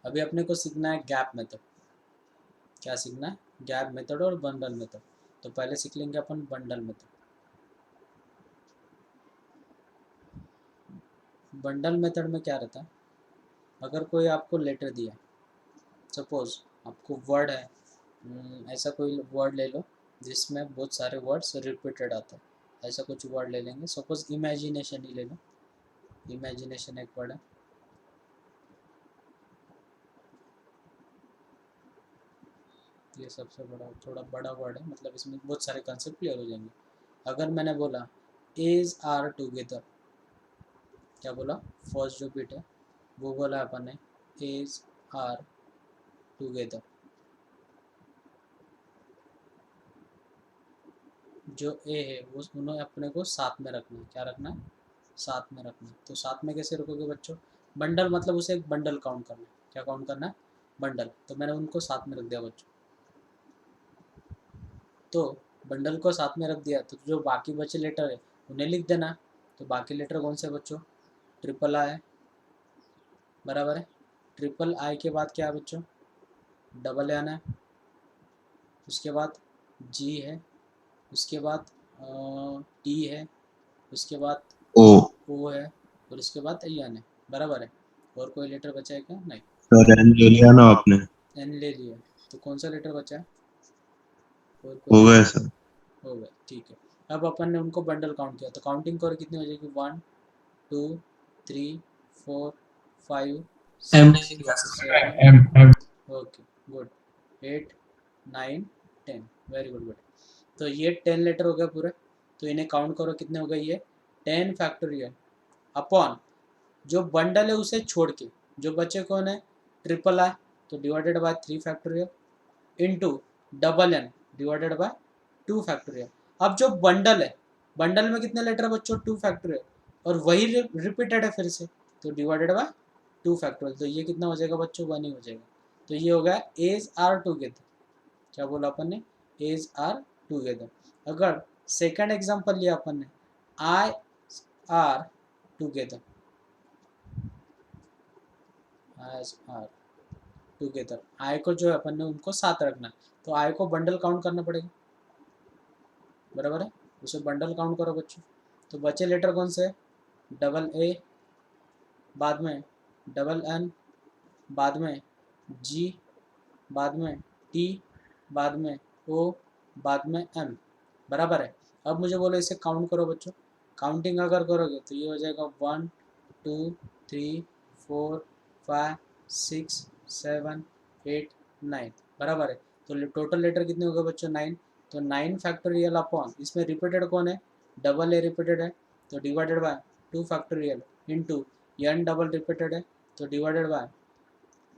अभी अपने को सीखना है गैप मेथड। क्या सीखना है? गैप मेथड और बंडल मेथड। तो पहले सीख लेंगे अपन बंडल मेथड। बंडल मेथड में क्या रहता है, अगर कोई आपको लेटर दिया, सपोज आपको वर्ड है, ऐसा कोई वर्ड ले लो जिसमें बहुत सारे वर्ड्स रिपीटेड आते हैं, ऐसा कुछ वर्ड ले लेंगे। सपोज इमेजिनेशन ही ले लो, इमेजिनेशन एक वर्ड है। ये सबसे बड़ा, थोड़ा बड़ा वर्ड है, मतलब इसमें बहुत सारे कंसेप्ट क्लियर हो जाएंगे। अगर मैंने बोला इज आर टुगेदर, क्या बोला? फर्स्ट जो बिट है वो बोला अपन ने इज आर टुगेदर। जो ए है वो उन्हें अपने को साथ में रखना है। क्या रखना है? साथ में रखना है। तो साथ में कैसे रखोगे बच्चों? बंडल, मतलब उसे एक बंडल काउंट करना है। क्या काउंट करना है? बंडल। तो मैंने उनको साथ में रख दिया बच्चों। तो बंडल को साथ में रख दिया, तो जो बाकी बचे लेटर है उन्हें लिख देना। तो बाकी लेटर कौन से बच्चों? ट्रिपल आई है, बराबर है। ट्रिपल आई के बाद क्या है बच्चों? डबल एन है, उसके बाद जी है, उसके बाद टी है, उसके बाद ओ। ओ है, और उसके बाद एन है, बराबर है। और कोई लेटर बचा है क्या? नहीं। सर एन ले लिया ना आपने? एन ले लिया, तो कौन सा लेटर बचा है? और कोई हो लेटर? गए सर। हो गया, ठीक है। अब अपन ने उनको बंडल काउंट किया, तो काउंटिंग करो कितनी हो जाएगी? 1 2 3 4 5 एम 6 नहीं लिया sir, 7। M M. Okay, good. 8 9 10, very good, good. तो ये 10 लेटर हो गए पूरे। तो इन्हें काउंट करो कितने हो गए ये? 10 फैक्टोरियल अपॉन जो बंडल है उसे छोड़ के जो बचे कौन है? ट्रिपल आई, तो divided by 3 factorial into double N divided by 2 factorial. अब जो बंडल है, बंडल में कितने लेटर बच्चों? 2 फैक्टोरियल, और वही रिपीटेड है फिर से, तो डिवाइडेड बाय 2 फैक्टोरियल। तो ये कितना हो जाएगा बच्चों? 1 ही हो जाएगा। तो ये हो गया एज आर टूगेदर। क्या बोला अपन ने? A's are together. अगर सेकंड एग्जांपल लिया अपन ने, I's are together, A's are together, I को जो है अपन ने उनको साथ रखना है, तो आई को बंडल काउंट करना पड़ेगा, बराबर है। उसे बंडल काउंट करो बच्चों। तो बचे लेटर कौन से? डबल ए, बाद में डबल एन, बाद में जी, बाद में टी, बाद में ओ, बाद में एम, बराबर है। अब मुझे बोलो इसे काउंट करो बच्चों। काउंटिंग अगर करोगे तो ये हो जाएगा 1 2 3 4 5 6 7 8 9, बराबर है। तो टोटल लेटर कितने हो गए बच्चों? 9। तो 9 फैक्टोरियल अपॉन, इसमें रिपीटेड कौन है? डबल ए रिपीटेड है, तो divided by 2 factorial into N double repeated है, तो divided by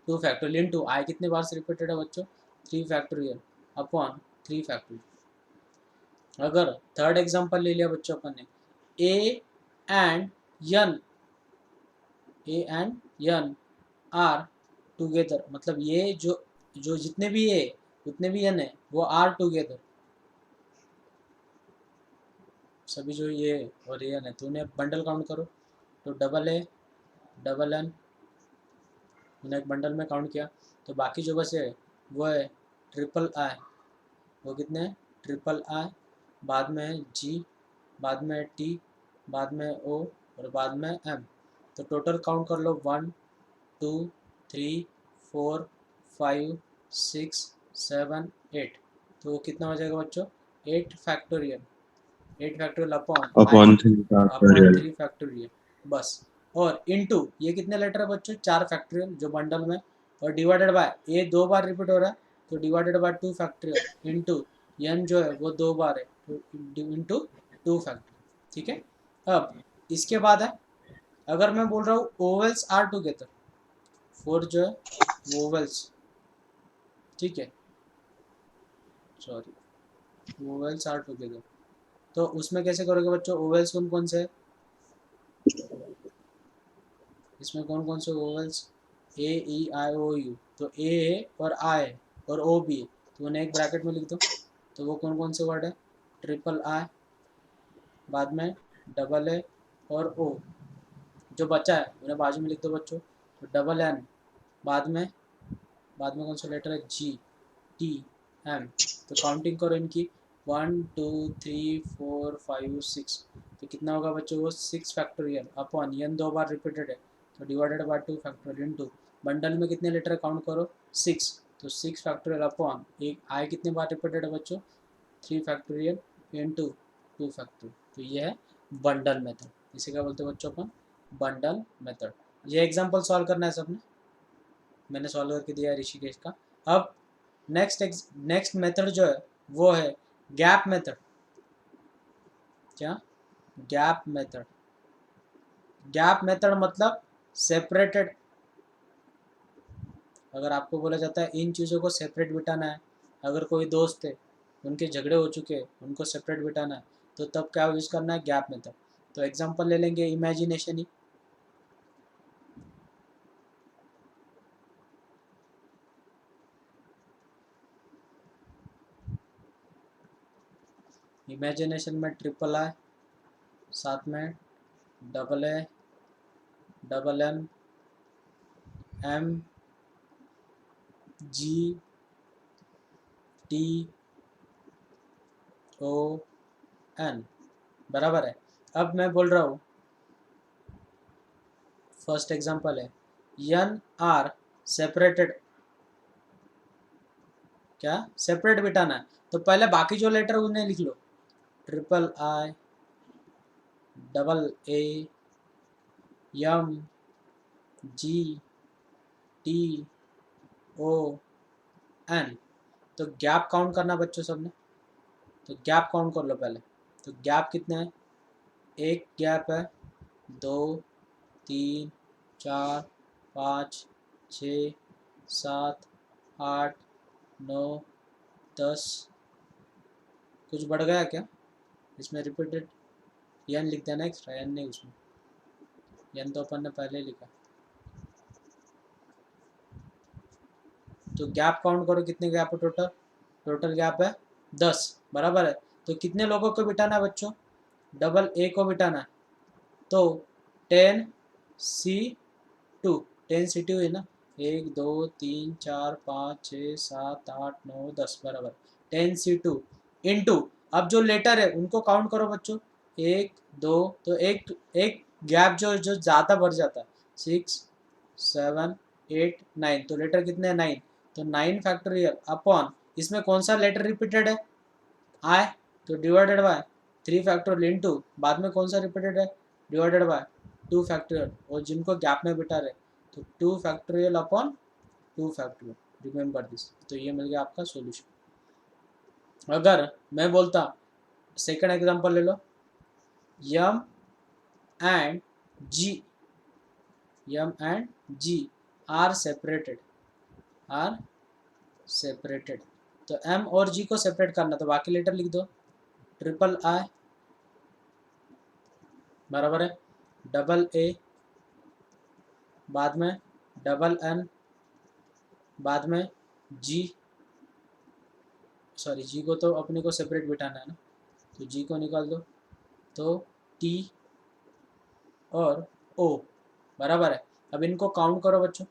2 factorial into I कितने बार से रिपीटेड है बच्चों? 3 फैक्टोरियल अपॉन 3 फैक्टोरियल। अगर थर्ड एग्जांपल ले लिया बच्चों अपन ने, A and N, A and N are together, मतलब ये जो जो जितने भी ए उतने भी एन है वो आर टुगेदर, सभी जो ये और एन है, तो उन्हें बंडल काउंट करो। तो डबल ए, डबल एन, उन्हें एक बंडल में काउंट किया। तो बाकी जो बचे वो है ट्रिपल आई, वो कितने हैं? ट्रिपल आई, बाद में है जी, बाद में टी, बाद में ओ, और बाद में एम। तो टोटल काउंट कर लो 1 2 3 4 5 6 7 8। तो कितना हो जाएगा बच्चों? 8 factorial, 8 factorial upon I, upon three upon factorial. 3 factorial, बस। और इनटू ये कितने लेटर है बच्चों? 4 फैक्टोरियल जो बंडल में, और डिवाइडेड बाय ये 2 बार रिपीट हो रहा है, तो divided by 2 factorial into N जो है वो 2 बार है, तो इंटू 2 फैक्टोरियल, ठीक है। अब इसके बाद है, अगर मैं बोल रहा हूँ ओवल्स आर टुगेदर, फोर जो है वोवेल्स, ठीक है, सॉरी, वोवेल्स आर टुगेदर, तो उसमें कैसे करोगे बच्चों? ओवेल्स कौन कौन से है इसमें? कौन कौन से vowels? A E I O you, तो ए है और आई है और ओ भी है, तो उन्हें एक ब्रैकेट में लिख दो। तो वो कौन कौन से वर्ड है? ट्रिपल आई, बाद में डबल ए और ओ। जो बचा है उन्हें बाजू में लिख दो बच्चों। तो डबल एन, बाद में कौन सा लेटर है, जी, टी, एम। तो काउंटिंग करो इनकी, 1 2 3 4 5 6। तो कितना होगा बच्चों, वो 6 फैक्टोरियल अपॉन, एन 2 बार रिपीटेड है तो divided by 2 factorial into bundle में कितने लेटर काउंट करो, 6। तो 6 फैक्टोरियल अपॉन एक आई कितने बार रिपीटेड है बच्चों, 3 फैक्टोरियल इनटू 2 फैक्टोरियल। तो ये है बंडल मेथड, इसे क्या बोलते हैं बच्चों अपन, बंडल मेथड। ये एग्जांपल सॉल्व करना है सबने, मैंने सॉल्व करके दिया है ऋषिकेश का। अब नेक्स्ट मेथड जो है वो है गैप मेथड। क्या, गैप मेथड। गैप मेथड मतलब सेपरेटेड। अगर आपको बोला जाता है इन चीज़ों को सेपरेट बिठाना है, अगर कोई दोस्त है उनके झगड़े हो चुके हैं उनको सेपरेट बिठाना है, तो तब क्या यूज़ करना है, गैप मेथड। तो एग्जांपल ले लेंगे इमेजिनेशन ही। इमेजिनेशन में ट्रिपल आई, साथ में double A, double N, M, G, T, O, N, बराबर है। अब मैं बोल रहा हूँ, फर्स्ट एग्जांपल है एन आर सेपरेटेड। क्या, सेपरेट बिठाना है तो पहले बाकी जो लेटर उन्हें लिख लो, triple I, double A, M, G, T, O, N. तो गैप काउंट करना बच्चों सबने, तो गैप काउंट कर लो पहले। तो गैप कितने हैं, एक गैप है, 2 3 4 5 6 7 8 9 10। कुछ बढ़ गया क्या इसमें, रिपीटेड एन लिख देना एक्स्ट्रा, एन नहीं उसमें, एन तो अपन ने पहले ही लिखा। तो गैप काउंट करो कितने गैप है टोटल, टोटल गैप है 10, बराबर है। तो कितने लोगों को बिठाना है बच्चों, डबल ए को बिठाना है, तो 10C2, 10C2 है ना, 1 2 3 4 5 6 7 8 9 10, बराबर 10C2 इंटू, अब जो लेटर है उनको काउंट करो बच्चों, 1 2, तो एक एक गैप जो जो ज़्यादा बढ़ जाता है, 6 7 8 9, तो लेटर कितने हैं, 9। तो 9 फैक्टोरियल अपॉन, इसमें कौन सा लेटर रिपीटेड है, आई, तो डिवाइडेड बाय 3 फैक्टोरियल इंटू, बाद में कौन सा रिपीटेड है, डिवाइडेड बाय 2 फैक्टोरियल, और जिनको गैप में बिठा रहे तो 2 factorial upon 2 factorial, remember this. तो ये मिल गया आपका सॉल्यूशन। अगर मैं बोलता, सेकंड एग्जांपल ले लो, M and G, M and G are separated, are separated. तो एम और जी को सेपरेट करना, तो बाकी लेटर लिख दो, ट्रिपल आई, बराबर है, डबल ए, बाद में डबल एन, बाद में जी, सॉरी जी को तो अपने को सेपरेट बिठाना है ना, तो जी को निकाल दो, तो टी और ओ, बराबर है। अब इनको काउंट करो बच्चों,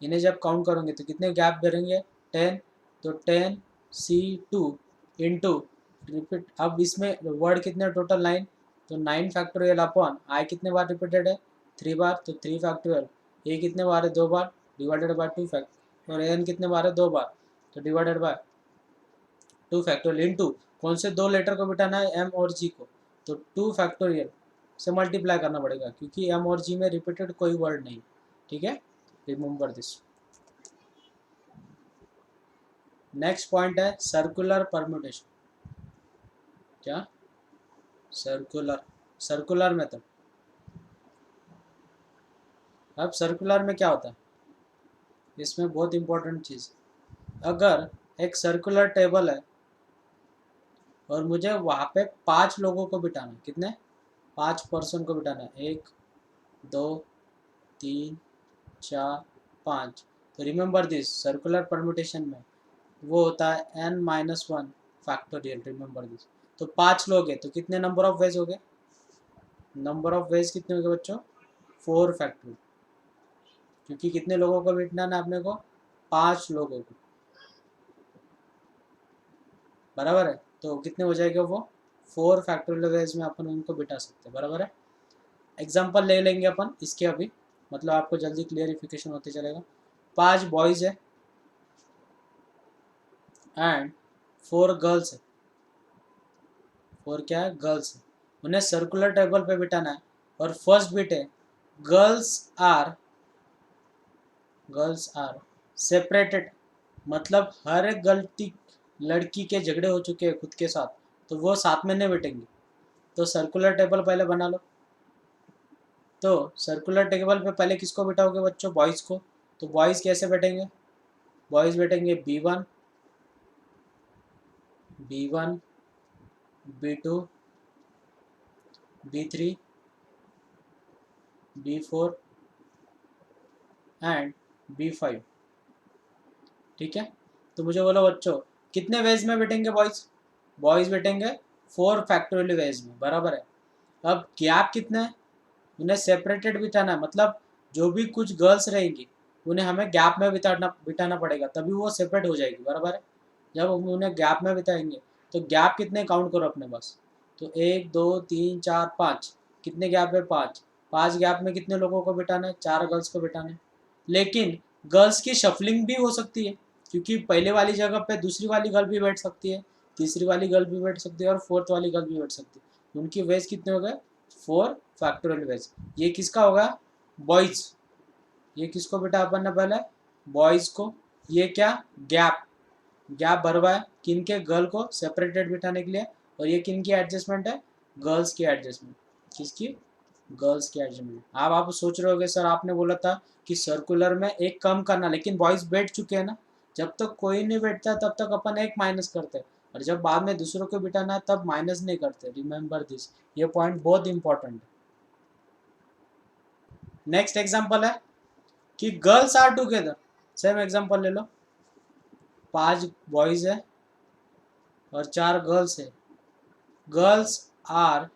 इन्हें जब काउंट करोगे तो कितने गैप भरेंगे, 10। तो 10C2 इंटू, रिपीट, अब इसमें वर्ड कितने टोटल 9, तो 9 फैक्टोरियल अपॉन आई कितने बार रिपीटेड है, 3 बार, तो 3 फैक्टोरियल, ए कितने बार है, 2 बार, डिवाइडेड बाय 2 फैक्ट, और एन कितने बार है, 2 बार, तो डिवाइडेड बाय 2 फैक्टोरियल इंटू, कौन से दो लेटर को बिठाना है, एम और जी को, तो 2 फैक्टोरियल से मल्टीप्लाई करना पड़ेगा क्योंकि एम और जी में रिपीटेड कोई वर्ड नहीं, ठीक है, रिमेंबर दिस। नेक्स्ट पॉइंट है सर्कुलर परम्यूटेशन। क्या, सर्कुलर मेथड। अब सर्कुलर में क्या होता है, इसमें बहुत इंपॉर्टेंट चीज़, अगर एक सर्कुलर टेबल है और मुझे वहाँ पे 5 लोगों को बिठाना, कितने, 5 पर्सन को बिठाना है, 1 2 3 4 5। तो रिमेंबर दिस, सर्कुलर परम्यूटेशन में वो होता है n-1 फैक्टोरियल, रिमेंबर दिस। तो 5 लोग हैं तो कितने नंबर ऑफ वेज हो गए, नंबर ऑफ वेज कितने हो गए बच्चों, 4 फैक्टोरियल, क्योंकि कितने लोगों को बिठाना है अपने को, 5 लोगों को, बराबर है। तो कितने हो जाएगा वो, 4 फैक्टोरियल वेज में अपन उनको बिठा सकते हैं, बराबर है। एग्जाम्पल ले लेंगे अपन इसके अभी, मतलब आपको जल्दी क्लियरिफिकेशन होते चलेगा। 5 बॉयज़ है एंड 4 गर्ल्स है, 4 क्या है, गर्ल्स है। उन्हें सर्कुलर टेबल पे बिठाना है और फर्स्ट बिट है गर्ल्स आर सेपरेटेड, मतलब हर एक गलती लड़की के झगड़े हो चुके हैं खुद के साथ, तो वो साथ में नहीं बैठेंगे। तो सर्कुलर टेबल पहले बना लो। तो सर्कुलर टेबल पे पहले किसको बिठाओगे बच्चों, बॉयज़ को। तो बॉयज़ कैसे बैठेंगे, बॉयज़ बैठेंगे B1 B2 B3 B4 and B5, ठीक है। तो मुझे बोलो बच्चों कितने वेज में बैठेंगे बॉयज़, बॉयज़ बैठेंगे 4 फैक्टोरियल वेज में, बराबर है। अब गैप कितना है, उन्हें सेपरेटेड बिठाना है, मतलब जो भी कुछ गर्ल्स रहेंगी उन्हें हमें गैप में बिठाना पड़ेगा, तभी वो सेपरेट हो जाएगी, बराबर है। जब हम उन्हें गैप में बिठाएंगे तो गैप कितने काउंट करो अपने पास, तो 1 2 3 4 5, कितने गैप है, 5। 5 गैप में कितने लोगों को बिठाना है, 4 गर्ल्स को बिठाना है। लेकिन गर्ल्स की शफलिंग भी हो सकती है, क्योंकि पहले वाली जगह पे दूसरी वाली गर्ल भी बैठ सकती है, तीसरी वाली गर्ल भी बैठ सकती है और फोर्थ वाली गर्ल भी बैठ सकती है। उनकी वेज कितने हो गए, 4 फैक्टोरियल वेज। ये किसका होगा, बॉयज़। ये किसको बेटा अपन ने पहले, बॉयज़ को। ये क्या, गैप, गैप भरवा है किन के, गर्ल को सेपरेटेड बिठाने के लिए। और ये किन की एडजस्टमेंट है, गर्ल्स की एडजस्टमेंट। किसकी, गर्ल्स की एडजस्टमेंट। अब आप सोच रहे होगे सर आपने बोला था कि सर्कुलर में एक कम करना, लेकिन बॉयज़ बैठ चुके हैं ना। जब तक कोई नहीं बैठता तब तक अपन एक माइनस करते हैं, और जब बाद में दूसरों को बिठाना है तब माइनस नहीं करते। रिमेंबर दिस, ये पॉइंट बहुत इंपॉर्टेंट है। नेक्स्ट एग्जांपल है कि girls are together. Same example ले लो, 5 बॉयज है और 4 गर्ल्स है। गर्ल्स आर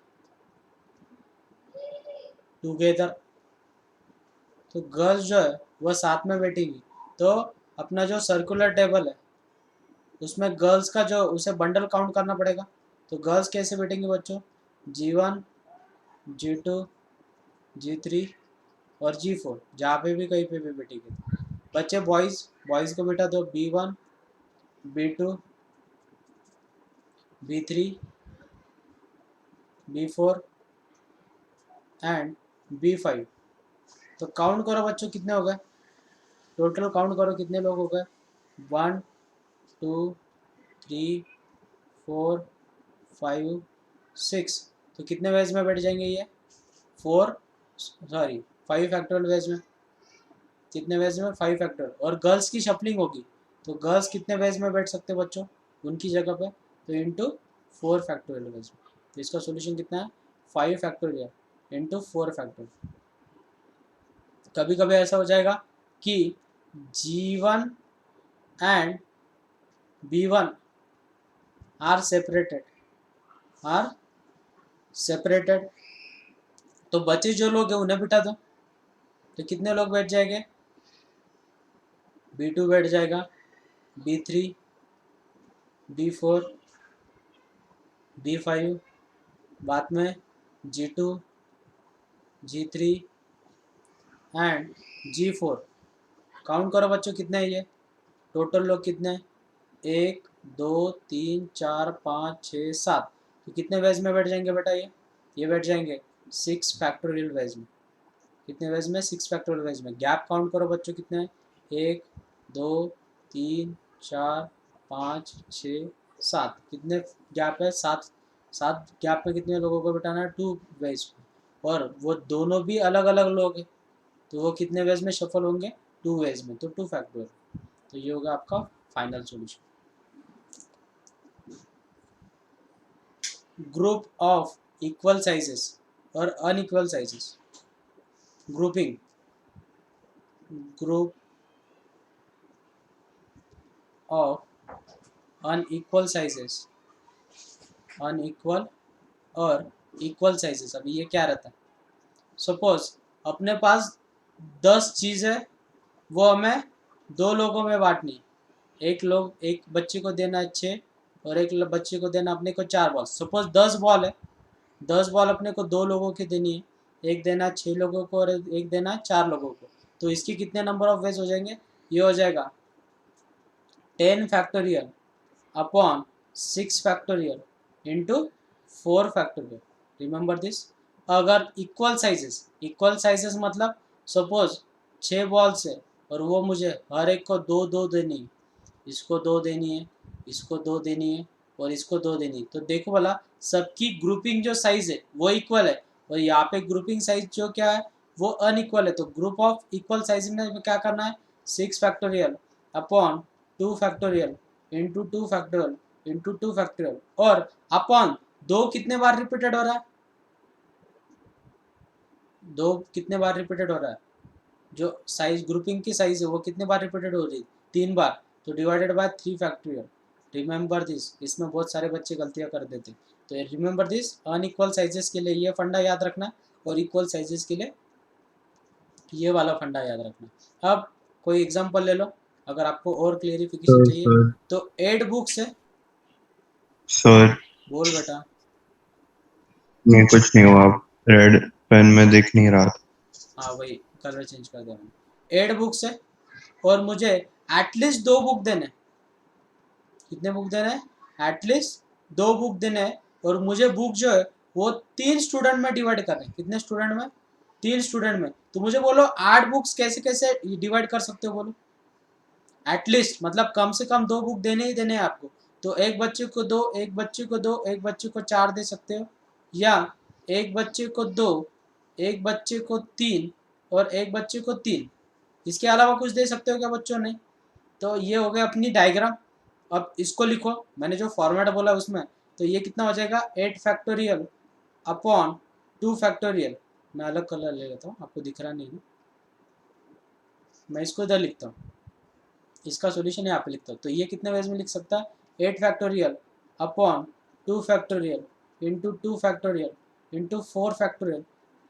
टुगेदर, तो गर्ल्स जो है वह साथ में बैठेगी। तो अपना जो सर्कुलर टेबल है उसमें गर्ल्स का जो उसे बंडल काउंट करना पड़ेगा। तो गर्ल्स कैसे बैठेंगे बच्चों, G1 G2 G3 और G4, जहाँ पे भी कहीं पे भी बैठेगी। बच्चे बॉयज़, बॉयज़ को बैठा दो B1 B2 B3 B4 and B5। तो काउंट करो बच्चों कितने हो गए, टोटल काउंट करो कितने लोग हो गए, 1 2 3 4 5 6। तो कितने वेज में बैठ जाएंगे ये, 5 फैक्टोरियल वेज में। कितने वेज में, 5 फैक्टोरियल। और गर्ल्स की शफलिंग होगी, तो गर्ल्स कितने वेज में बैठ सकते बच्चों उनकी जगह पे, तो इंटू 4 फैक्टोरियल वेज में। तो इसका सोल्यूशन कितना है, 5 फैक्टोरियल इंटू 4 फैक्टोरियल। कभी कभी ऐसा हो जाएगा कि G1 and B1 are separated, तो बचे जो लोग हैं उन्हें बिठा दो। तो कितने लोग बैठ जाएंगे, B2 बैठ जाएगा, B3 B4 B5, बाद में G2 G3 and G4। Count करो बच्चों कितने हैं ये, टोटल लोग कितने हैं, 1 2 3 4 5 6 7। तो कितने वेज में बैठ जाएंगे बेटा ये बैठ जाएंगे 6 फैक्टोरियल वेज में। कितने वेज में, 6 फैक्टोरियल वेज में। गैप काउंट करो बच्चों कितने हैं, 1 2 3 4 5 6 7। कितने गैप है, 7। 7 गैप में कितने लोगों को बिठाना है, 2 वेज में। और वो दोनों भी अलग अलग लोग हैं, तो वो कितने वेज में शफल होंगे, 2 वेज में, तो 2 फैक्टोरियल। तो ये होगा आपका final solution. Group of equal sizes और unequal sizes, grouping, group of unequal sizes, unequal और इक्वल साइजेस। अभी ये क्या रहता है, सपोज अपने पास 10 चीज़ है वो हमें 2 लोगों में बांटनी है। एक बच्चे को देना है 6 और एक बच्चे को देना अपने को 4 बॉल। सपोज 10 बॉल है, 10 बॉल अपने को 2 लोगों की देनी है, एक देना 6 लोगों को और एक देना 4 लोगों को। तो इसके कितने नंबर ऑफ वेज हो जाएंगे? ये हो जाएगा 10 factorial upon 6 factorial into 4 factorial. Remember this. अगर इक्वल साइजेस मतलब सपोज 6 बॉल्स है और वो मुझे हर एक को 2 देनी है, इसको 2 देनी है, इसको 2 देनी है और इसको 2 देनी है। तो देखो भला सबकी ग्रुपिंग जो साइज है वो इक्वल है और यहाँ पे ग्रुपिंग साइज जो क्या है वो अनइक्वल है। तो ग्रुप ऑफ इक्वल साइज में क्या करना है? 6 factorial upon 2 factorial into 2 factorial into 2 factorial और अपॉन 2 कितने बार रिपीटेड हो रहा है? 2 कितने बार रिपीटेड हो रहा है? जो साइज ग्रुपिंग की साइज है वो कितने बार रिपीटेड हो रही है? 3 बार। तो divided by 3 factorial. Remember this. इसमें बहुत सारे बच्चे गलतियां कर देते। तो रिमेंबर दिस, अनइक्वल साइजेस के लिए ये फंडा याद रखना और इक्वल साइजेस के लिए ये वाला फंडा याद रखना। अब कोई एग्जांपल ले लो अगर आपको और क्लियरिफिकेशन सर चाहिए। सर तो 8 बुक्स है। सर बोल बेटा। नहीं, कुछ नहीं हुआ। रेड पेन में दिख नहीं रहा था। हाँ वही कलर चेंज कर दिया मैंने। 8 बुक्स है और मुझे एटलीस्ट 2 बुक देने। कितने बुक देने हैं? एटलीस्ट 2 बुक देने हैं और मुझे बुक जो है वो 3 स्टूडेंट में डिवाइड करने। कितने स्टूडेंट में? 3 स्टूडेंट में। तो मुझे बोलो 8 बुक्स कैसे कैसे डिवाइड कर सकते हो बोलो? एटलीस्ट मतलब कम से कम 2 बुक देने ही देने हैं आपको। तो एक बच्चे को 2, एक बच्चे को 2, एक बच्चे को 4 दे सकते हो, या एक बच्चे को 2, एक बच्चे को 3 और एक बच्चे को 3। इसके अलावा कुछ दे सकते हो क्या बच्चों? नहीं। तो ये हो गया अपनी डायग्राम। अब इसको लिखो मैंने जो फॉर्मेट बोला उसमें। तो ये कितना हो जाएगा? 8 फैक्टोरियल अपॉन 2 फैक्टोरियल। मैं अलग कलर ले लेता हूँ, आपको दिख रहा नहीं है। मैं इसको इधर लिखता हूँ, इसका सॉल्यूशन यहाँ पे लिखता हूँ। तो ये कितने वेज में लिख सकता है? 8 factorial upon 2 factorial into 2 factorial into 4 factorial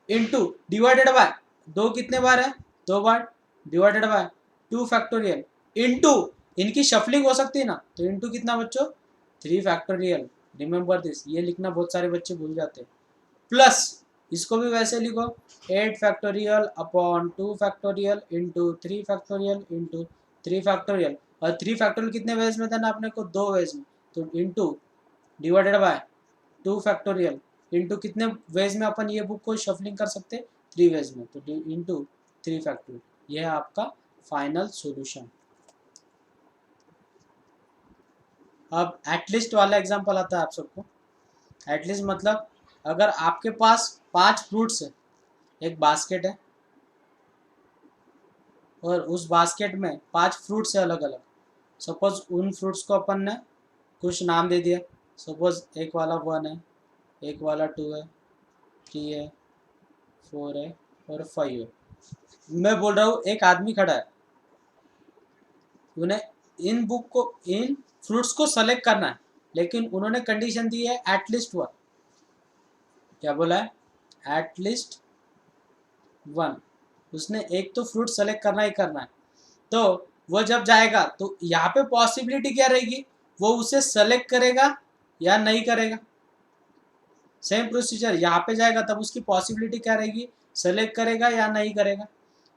into divided by 2 कितने बार है? 2 बार। डिवाइडेड बाय 2 फैक्टोरियल इंटू, इनकी शफलिंग हो सकती है ना, तो इंटू कितना बच्चों? 3 फैक्टोरियल। Remember this. ये लिखना बहुत सारे बच्चे भूल जाते हैं। प्लस इसको भी वैसे लिखो 8 factorial upon 2 factorial into 3 factorial into 3 factorial. और 3 फैक्टोरियल कितने वेज में था ना अपने को? 2 वेज में। तो into divided by 2 factorial into कितने वेज में अपन ये बुक को शफलिंग कर सकते हैं? 3 वेज में। तो इंटू 3 फैक्टोरियल। यह है आपका फाइनल सॉल्यूशन। अब एटलीस्ट वाला एग्जांपल आता है आप सबको। एटलीस्ट मतलब अगर आपके पास 5 फ्रूट्स है, एक बास्केट है और उस बास्केट में 5 फ्रूट्स है अलग अलग। सपोज उन फ्रूट्स को अपन ने कुछ नाम दे दिया। सपोज एक वाला 1 है, एक वाला 2 है, 3 है, 4 है और 5 है। मैं बोल रहा हूँ एक आदमी खड़ा है, उन्हें इन फ्रूट्स को सेलेक्ट करना है, लेकिन उन्होंने कंडीशन दी है एटलीस्ट 1। क्या बोला है? एटलीस्ट 1। उसने एक तो फ्रूट सेलेक्ट करना ही करना है। तो वो जब जाएगा तो यहाँ पे पॉसिबिलिटी क्या रहेगी? वो उसे सेलेक्ट करेगा या नहीं करेगा। सेम प्रोसीजर यहाँ पे जाएगा तब उसकी पॉसिबिलिटी क्या रहेगी? सेलेक्ट करेगा या नहीं करेगा।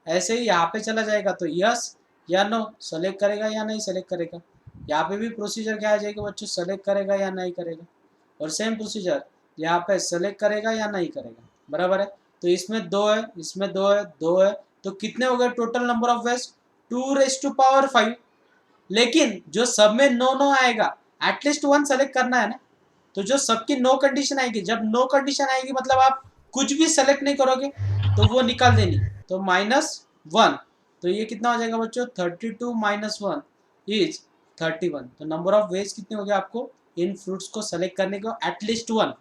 ऐसे ही यहाँ पे चला जाएगा तो यस या नो, सेलेक्ट करेगा या नहीं सेलेक्ट करेगा। यहाँ पे भी प्रोसीजर क्या आ जाएगा बच्चों? सेलेक्ट करेगा या नहीं करेगा। और सेम प्रोसीजर यहाँ पे सेलेक्ट करेगा या नहीं करेगा। बराबर है। तो इसमें 2 है, इसमें 2 है, 2 है, तो कितने हो गए टोटल नंबर ऑफ वेज? 2⁵5। लेकिन जो सब में नो नो आएगा, एटलीस्ट 1 सेलेक्ट करना है ना। तो जो सबकी नो कंडीशन आएगी, जब नो कंडीशन आएगी मतलब आप कुछ भी सेलेक्ट नहीं करोगे तो वो निकाल देनी। तो -1। तो ये कितना हो जाएगा बच्चों? 32 - 1 इज 31। तो नंबर ऑफ वेज कितने हो गए आपको इन फ्रूट्स को सेलेक्ट करने को? एटलीस्ट 1।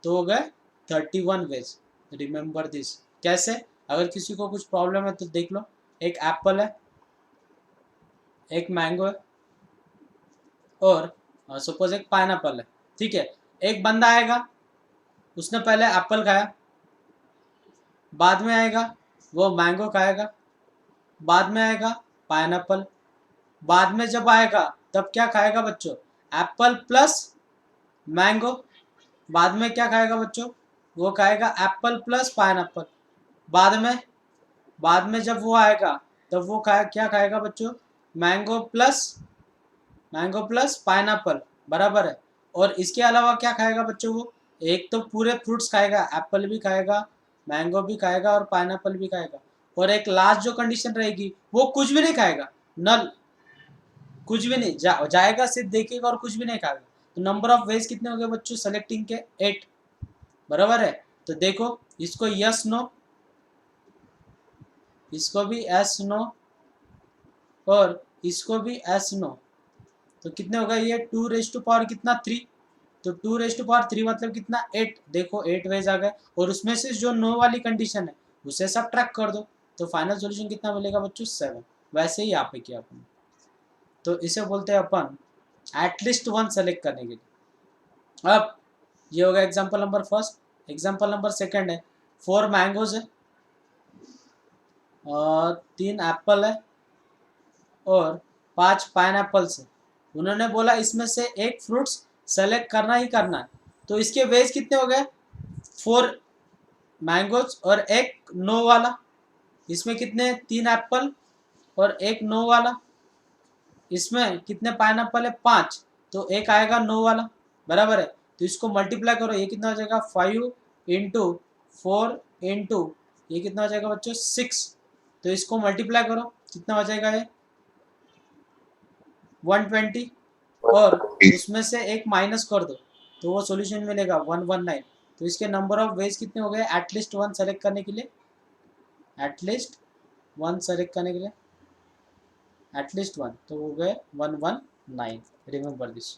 तो हो गए 31 वेज। Remember this. कैसे? अगर किसी को कुछ प्रॉब्लम है तो देख लो। एक एप्पल है, एक मैंगो है और सपोज एक पाइनएप्पल है। ठीक है। एक बंदा आएगा, उसने पहले एप्पल खाया, बाद में आएगा वो मैंगो खाएगा, बाद में आएगा पाइनएप्पल। बाद में जब आएगा तब क्या खाएगा बच्चों, एप्पल प्लस मैंगो। बाद में क्या खाएगा बच्चों, वो खाएगा एप्पल प्लस पाइनएप्पल। बाद में जब वो आएगा तब वो क्या खाएगा बच्चों, मैंगो प्लस पाइनएप्पल, बराबर है। और इसके अलावा क्या खाएगा बच्चों, वो एक तो पूरे फ्रूट्स खाएगा, एप्पल भी खाएगा, मैंगो भी खाएगा और पाइनएप्पल भी खाएगा। और एक लास्ट जो कंडीशन रहेगी, वो कुछ भी नहीं खाएगा, नल, कुछ भी नहीं जाएगा, सिर्फ देखेगा और कुछ भी नहीं खाएगा। तो नंबर ऑफ वेज कितने हो गए बच्चों सेलेक्टिंग के, 8, बराबर है। तो देखो इसको यस नो, इसको भी एस नो और इसको भी एस नो। तो कितने हो गए ये, 2 कितना 3। तो 2 मतलब कितना 8। देखो 8 वेज आ गए और उसमें से जो नो वाली कंडीशन है उसे सब ट्रैक कर दो, तो फाइनल सॉल्यूशन कितना मिलेगा बच्चों, 7। वैसे ही यहाँ पे किया अपन। तो इसे बोलते हैं अपन एटलीस्ट 1 सेलेक्ट करने के लिए। अब ये हो गया example number first. Example number second है, 4 मैंगोज है और 3 एप्पल है और 5 पाइन एप्पल्स है। उन्होंने बोला इसमें से एक फ्रूट्स सेलेक्ट करना ही करना है। तो इसके वेज कितने हो गए, 4 मैंगोज और एक नो वाला। इसमें कितने, 3 एप्पल और एक नो वाला। इसमें कितने पाइनएप्पल है, 5। तो एक आएगा नो वाला, बराबर है। तो इसको मल्टीप्लाई करो, ये कितना हो जाएगा, 5 इंटू 4 इंटू ये कितना हो जाएगा बच्चों, 6। तो इसको मल्टीप्लाई करो, कितना हो जाएगा ये, 120। और उसमें से एक माइनस कर दो तो वो सॉल्यूशन मिलेगा 119। तो इसके नंबर ऑफ वेज कितने हो गए, एटलीस्ट 1 सेलेक्ट करने के लिए, एटलीस्ट 1 सेलेक्ट करने के लिए, एटलीस्ट 1, तो हो गए 119। Remember this.